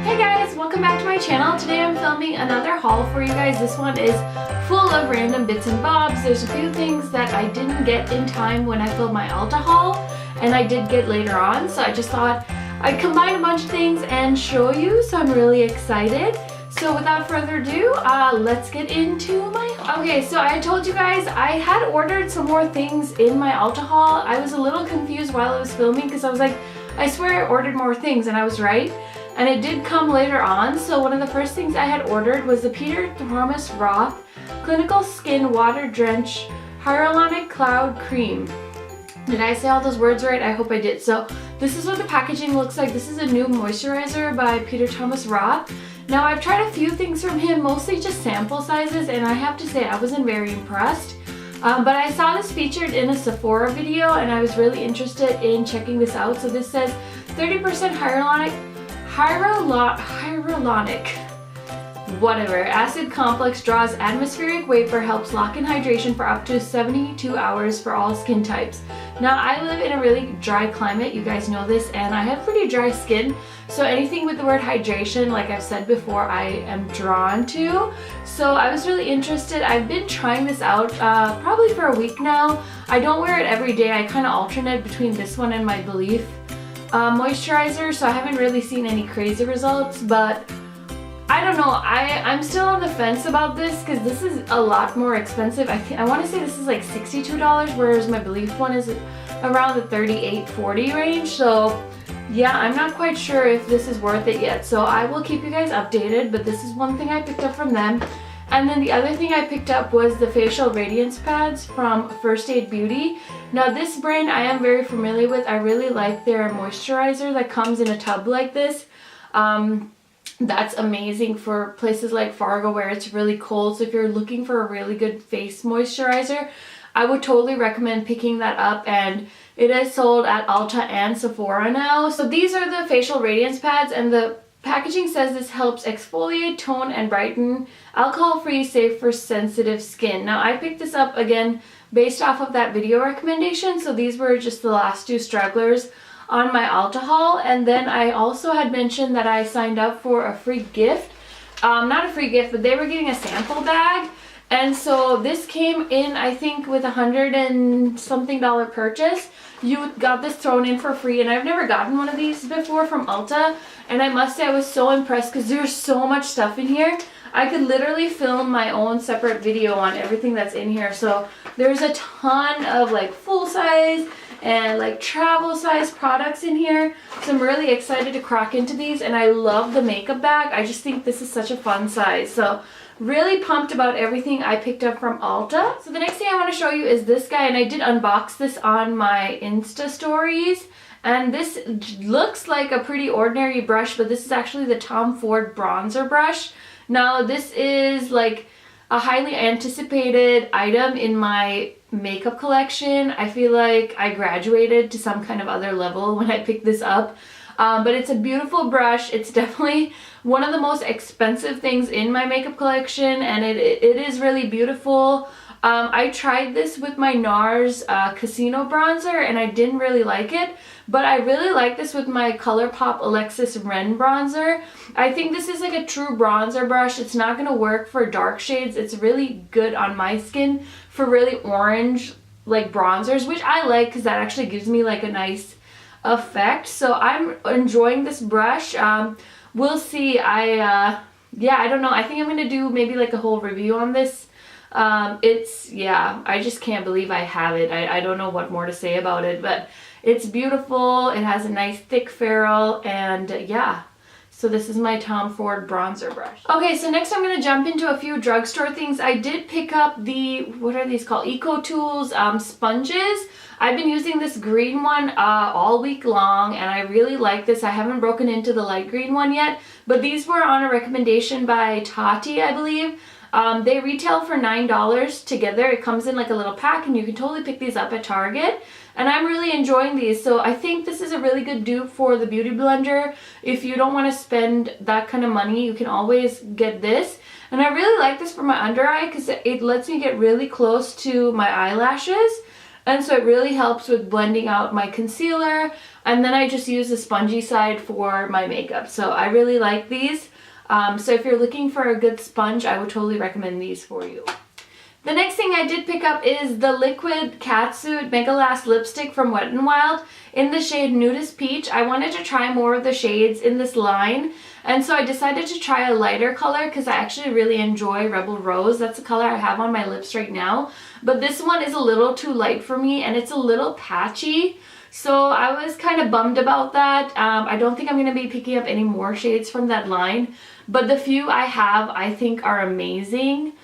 Hey guys, welcome back to my channel. Today I'm filming another haul for you guys. This one is full of random bits and bobs. There's a few things that I didn't get in time when I filmed my Ulta haul, and I did get later on, so I just thought I'd combine a bunch of things and show you, so I'm really excited. So without further ado, let's get into my haul. Okay, so I told you guys I had ordered some more things in my Ulta haul. I was a little confused while I was filming because I was like, I swear I ordered more things, and I was right. And it did come later on. So one of the first things I had ordered was the Peter Thomas Roth Clinical Skin Water Drench Hyaluronic Cloud Cream. Did I say all those words right? I hope I did. So this is what the packaging looks like. This is a new moisturizer by Peter Thomas Roth. Now I've tried a few things from him, mostly just sample sizes, and I have to say I wasn't very impressed. But I saw this featured in a Sephora video and I was really interested in checking this out. So this says 30% hyaluronic whatever acid complex, draws atmospheric vapor, helps lock in hydration for up to 72 hours for all skin types. Now I live in a really dry climate, you guys know this, and I have pretty dry skin, so anything with the word hydration, like I've said before, I am drawn to. So I was really interested. I've been trying this out probably for a week now. I don't wear it every day. I kind of alternate between this one and my Belief moisturizer, so I haven't really seen any crazy results, but I don't know. I'm still on the fence about this because this is a lot more expensive. I want to say this is like $62, whereas my Belief one is around the $38-40 range. So yeah, I'm not quite sure if this is worth it yet. So I will keep you guys updated, but this is one thing I picked up from them. And then the other thing I picked up was the facial radiance pads from First Aid Beauty. Now this brand I am very familiar with. I really like their moisturizer that comes in a tub like this. That's amazing for places like Fargo where it's really cold. So if you're looking for a really good face moisturizer, I would totally recommend picking that up, and it is sold at Ulta and Sephora now. So these are the facial radiance pads, and the packaging says this helps exfoliate, tone, and brighten, alcohol-free, safe for sensitive skin. Now I picked this up again based off of that video recommendation, so these were just the last two stragglers on my Ulta haul. And then I also had mentioned that I signed up for a free gift. Not a free gift, but they were getting a sample bag. And so this came in, I think, with $100 and something purchase. You got this thrown in for free, and I've never gotten one of these before from Ulta. And I must say I was so impressed because there's so much stuff in here. I could literally film my own separate video on everything that's in here. So there's a ton of like full size and like travel size products in here. So I'm really excited to crack into these, and I love the makeup bag. I just think this is such a fun size. So really pumped about everything I picked up from Ulta. So the next thing I want to show you is this guy, and I did unbox this on my Insta stories. And this looks like a pretty ordinary brush, but this is actually the Tom Ford bronzer brush. Now this is like a highly anticipated item in my makeup collection. I feel like I graduated to some kind of other level when I picked this up. But it's a beautiful brush. It's definitely one of the most expensive things in my makeup collection, and it is really beautiful. I tried this with my NARS Casino bronzer, and I didn't really like it, but I really like this with my ColourPop Alexis Ren bronzer. I think this is like a true bronzer brush. It's not going to work for dark shades. It's really good on my skin for really orange like bronzers, which I like because that actually gives me like a nice effect. So I'm enjoying this brush. We'll see. Yeah, I don't know. I think I'm going to do maybe like a whole review on this. Yeah, I just can't believe I have it. I don't know what more to say about it, but it's beautiful. It has a nice thick ferrule, and yeah. So this is my Tom Ford bronzer brush. Okay, so next I'm going to jump into a few drugstore things. I did pick up the, what are these called? Ecotools Sponges. I've been using this green one all week long, and I really like this. I haven't broken into the light green one yet, but these were on a recommendation by Tati, I believe. They retail for $9 together. It comes in like a little pack, and you can totally pick these up at Target. And I'm really enjoying these. So I think this is a really good dupe for the Beauty Blender. If you don't want to spend that kind of money, you can always get this. And I really like this for my under eye because it lets me get really close to my eyelashes. and so it really helps with blending out my concealer, and then I just use the spongy side for my makeup. So I really like these. So if you're looking for a good sponge, I would totally recommend these for you. The next thing I did pick up is the Liquid Catsuit Mega Last Lipstick from Wet n Wild in the shade Nudist Peach. I wanted to try more of the shades in this line, and so I decided to try a lighter color because I actually really enjoy Rebel Rose. That's the color I have on my lips right now, but this one is a little too light for me and it's a little patchy. So I was kind of bummed about that. I don't think I'm going to be picking up any more shades from that line, but the few I have I think are amazing.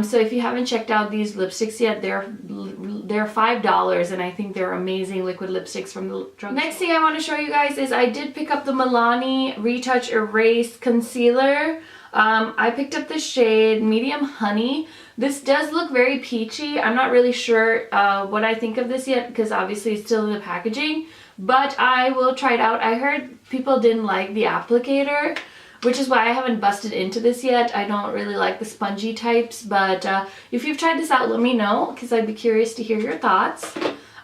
So if you haven't checked out these lipsticks yet, they're $5 and I think they're amazing liquid lipsticks from the drugstore. Next thing I want to show you guys is I did pick up the Milani Retouch Erase Concealer. I picked up the shade Medium Honey. This does look very peachy. I'm not really sure what I think of this yet because obviously it's still in the packaging, but I will try it out. I heard people didn't like the applicator, which is why I haven't busted into this yet. I don't really like the spongy types, but if you've tried this out, let me know because I'd be curious to hear your thoughts.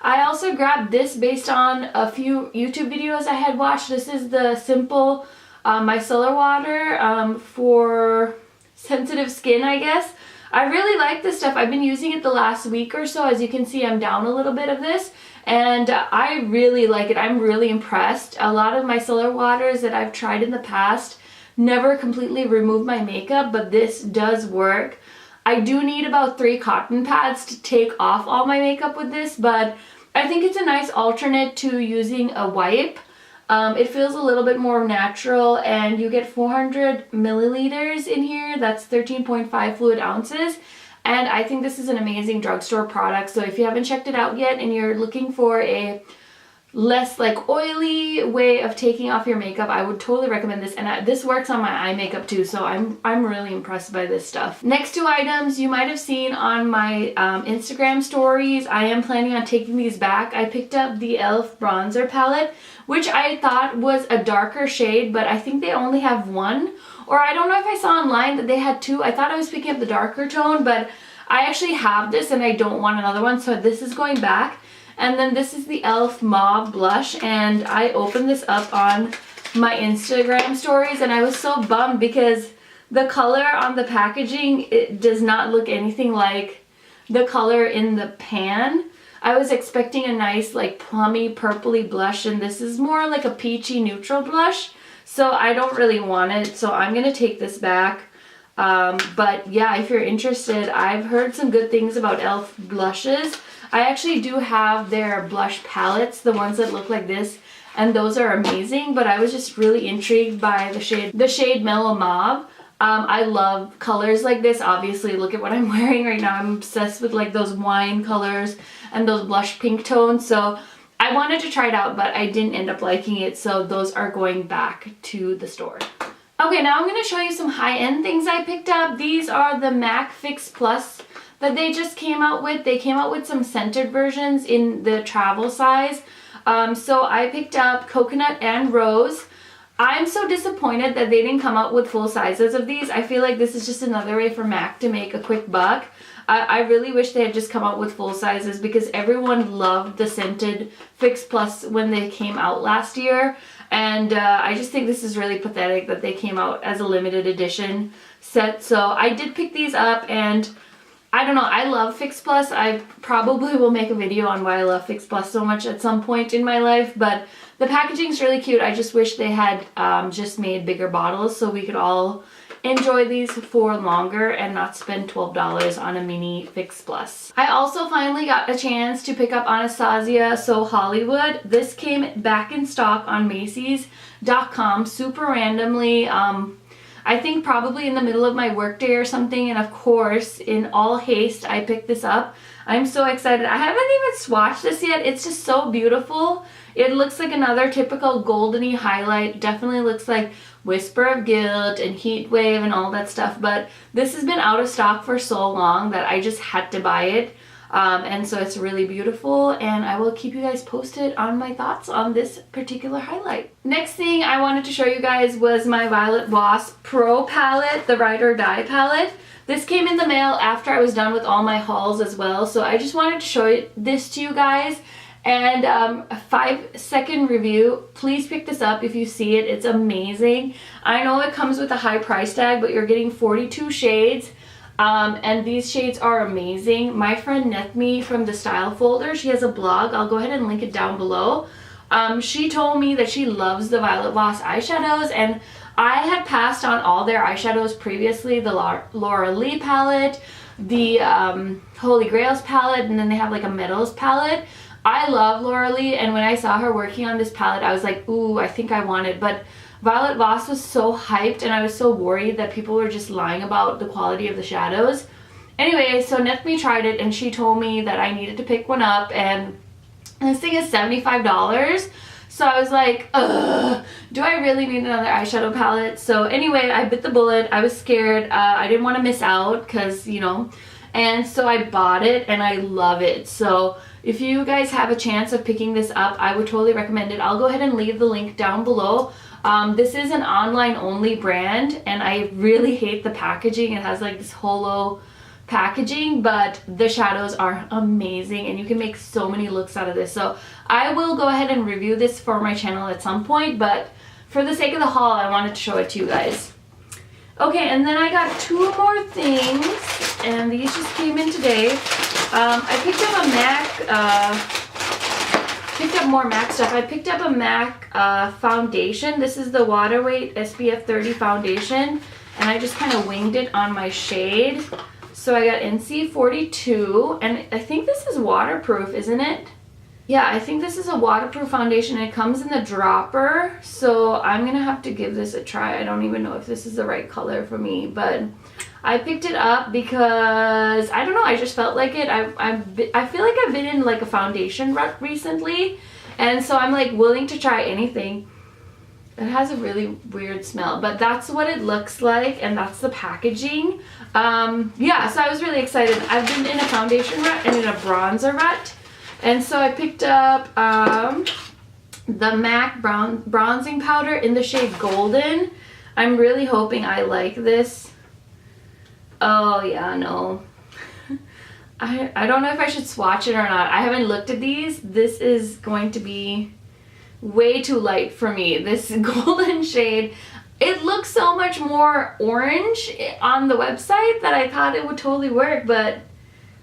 I also grabbed this based on a few YouTube videos I had watched. This is the Simple Micellar Water for sensitive skin, I guess. I really like this stuff. I've been using it the last week or so. As you can see, I'm down a little bit of this, and I really like it. I'm really impressed. A lot of micellar waters that I've tried in the past never completely remove my makeup, but this does work. I do need about 3 cotton pads to take off all my makeup with this, but I think it's a nice alternate to using a wipe. It feels a little bit more natural, and you get 400 milliliters in here. That's 13.5 fluid ounces. And I think this is an amazing drugstore product. So if you haven't checked it out yet and you're looking for a less like oily way of taking off your makeup, I would totally recommend this. And this works on my eye makeup too, so I'm really impressed by this stuff. Next 2 items you might have seen on my Instagram stories. I am planning on taking these back. I picked up the e.l.f. bronzer palette, which I thought was a darker shade, but I think they only have 1. Or I don't know if I saw online that they had 2. I thought I was picking up the darker tone, but I actually have this and I don't want another one, so this is going back. And then this is the e.l.f. Mauve Blush, and I opened this up on my Instagram stories and I was so bummed because the color on the packaging, it does not look anything like the color in the pan. I was expecting a nice like plummy purpley blush, and this is more like a peachy neutral blush, so I don't really want it, so I'm gonna take this back. But yeah, if you're interested, I've heard some good things about e.l.f. blushes. I actually do have their blush palettes, the ones that look like this, and those are amazing, but I was just really intrigued by the shade Mellow Mauve. I love colors like this. Obviously, look at what I'm wearing right now. I'm obsessed with like those wine colors and those blush pink tones, so I wanted to try it out, but I didn't end up liking it, so those are going back to the store. Okay, now I'm going to show you some high-end things I picked up. These are the MAC Fix Plus that they just came out with. They came out with some scented versions in the travel size. So I picked up Coconut and Rose. I'm so disappointed that they didn't come out with full sizes of these. I feel like this is just another way for MAC to make a quick buck. I really wish they had just come out with full sizes because everyone loved the scented Fix Plus when they came out last year. And I just think this is really pathetic that they came out as a limited edition set. So I did pick these up, and I don't know, I love Fix Plus. I probably will make a video on why I love Fix Plus so much at some point in my life, but the packaging's really cute. I just wish they had just made bigger bottles so we could all enjoy these for longer and not spend $12 on a mini Fix Plus. I also finally got a chance to pick up Anastasia So Hollywood. This came back in stock on Macy's.com super randomly. I think probably in the middle of my workday or something, and of course, in all haste, I picked this up. I'm so excited. I haven't even swatched this yet. It's just so beautiful. It looks like another typical goldeny highlight. Definitely looks like Whisper of Guilt and Heat Wave and all that stuff, but this has been out of stock for so long that I just had to buy it. And so it's really beautiful, and I will keep you guys posted on my thoughts on this particular highlight. Next thing I wanted to show you guys was my Violet Voss Pro palette, the Ride or Die palette. This came in the mail after I was done with all my hauls as well, so I just wanted to show this to you guys. And a 5-second review. Please pick this up if you see it. It's amazing. I know it comes with a high price tag, but you're getting 42 shades. And these shades are amazing. My friend Nethmi from the Style Folder, she has a blog. I'll go ahead and link it down below. She told me that she loves the Violet Voss eyeshadows, and I had passed on all their eyeshadows previously. The Laura Lee palette, the Holy Grails palette, and then they have like a Metals palette. I love Laura Lee, and when I saw her working on this palette, I was like, ooh, I think I want it. But Violet Voss was so hyped, and I was so worried that people were just lying about the quality of the shadows. Anyway, so Nethmi tried it, and she told me that I needed to pick one up, and this thing is $75. So I was like, ugh, do I really need another eyeshadow palette? So anyway, I bit the bullet. I was scared. I didn't want to miss out because, you know, and so I bought it, and I love it. So if you guys have a chance of picking this up, I would totally recommend it. I'll go ahead and leave the link down below. This is an online only brand, and I really hate the packaging. It has like this holo packaging, but the shadows are amazing, and you can make so many looks out of this. So I will go ahead and review this for my channel at some point, but for the sake of the haul, I wanted to show it to you guys. Okay, and then I got 2 more things, and these just came in today. I picked up a MAC, more MAC stuff. I picked up a MAC foundation. This is the Water Weight SPF 30 foundation, and I just kind of winged it on my shade. So I got NC42, and I think this is waterproof, isn't it? Yeah, I think this is a waterproof foundation. It comes in the dropper, so I'm gonna have to give this a try. I don't even know if this is the right color for me, but I picked it up because, I don't know, I just felt like it. I feel like I've been in like a foundation rut recently, and so I'm like willing to try anything. It has a really weird smell, but that's what it looks like, and that's the packaging. Yeah, so I was really excited. I've been in a foundation rut and in a bronzer rut, and so I picked up the MAC bronzing powder in the shade Golden. I'm really hoping I like this. Oh yeah, no. I don't know if I should swatch it or not. I haven't looked at these. This is going to be way too light for me. This golden shade, it looks so much more orange on the website that I thought it would totally work, but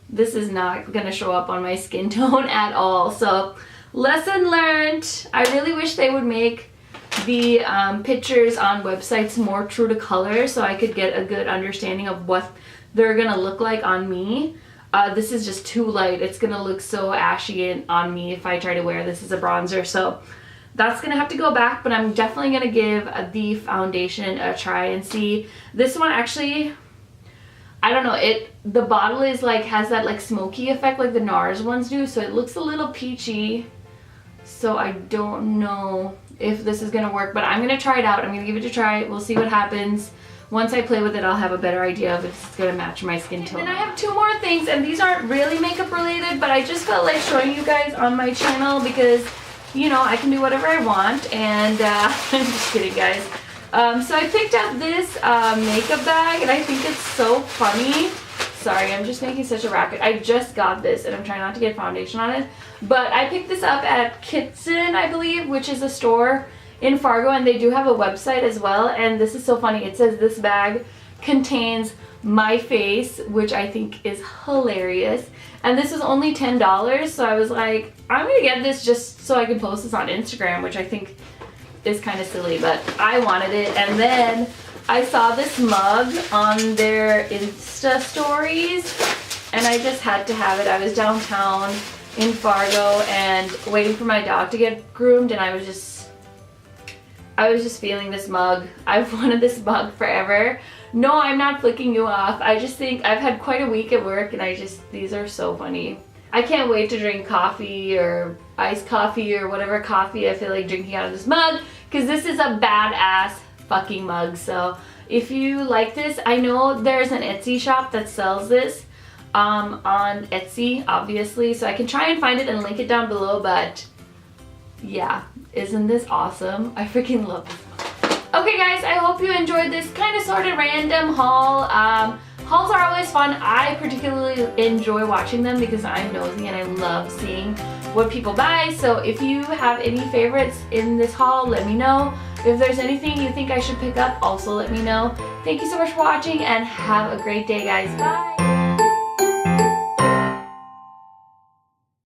this is not gonna show up on my skin tone at all. So lesson learned. I really wish they would make the pictures on websites more true to color so I could get a good understanding of what they're gonna look like on me. This is just too light. It's gonna look so ashy on me if I try to wear this as a bronzer. So that's gonna have to go back, but I'm definitely gonna give the foundation a try and see. This one actually, I don't know, the bottle is like, has that like smoky effect like the NARS ones do, so it looks a little peachy. So I don't know if this is gonna work, but I'm gonna try it out. I'm gonna give it a try. We'll see what happens. Once I play with it, I'll have a better idea of if it's gonna match my skin tone. And then I have 2 more things, and these aren't really makeup related, but I just felt like showing you guys on my channel because, you know, I can do whatever I want, and I'm just kidding, guys. So I picked up this makeup bag, and I think it's so funny. Sorry, I'm just making such a racket. I just got this, and I'm trying not to get foundation on it. But I picked this up at Kitson, I believe, which is a store in Fargo, and they do have a website as well. And this is so funny. It says this bag contains my face, which I think is hilarious. And this was only $10, so I was like, I'm gonna get this just so I can post this on Instagram, which I think is kind of silly, but I wanted it. And then I saw this mug on their Insta stories, and I just had to have it. I was downtown in Fargo and waiting for my dog to get groomed, and I was just feeling this mug. I've wanted this mug forever. No, I'm not flicking you off. I just think I've had quite a week at work, and these are so funny. I can't wait to drink coffee or iced coffee or whatever coffee I feel like drinking out of this mug, because this is a badass fucking mug. So if you like this, I know there's an Etsy shop that sells this. on Etsy, obviously, so I can try and find it and link it down below, but yeah, isn't this awesome? I freaking love this. Okay guys, I hope you enjoyed this kind of sort of random haul. Hauls are always fun. I particularly enjoy watching them because I'm nosy and I love seeing what people buy. So if you have any favorites in this haul, let me know. If there's anything you think I should pick up, also let me know. Thank you so much for watching and have a great day, guys. Bye!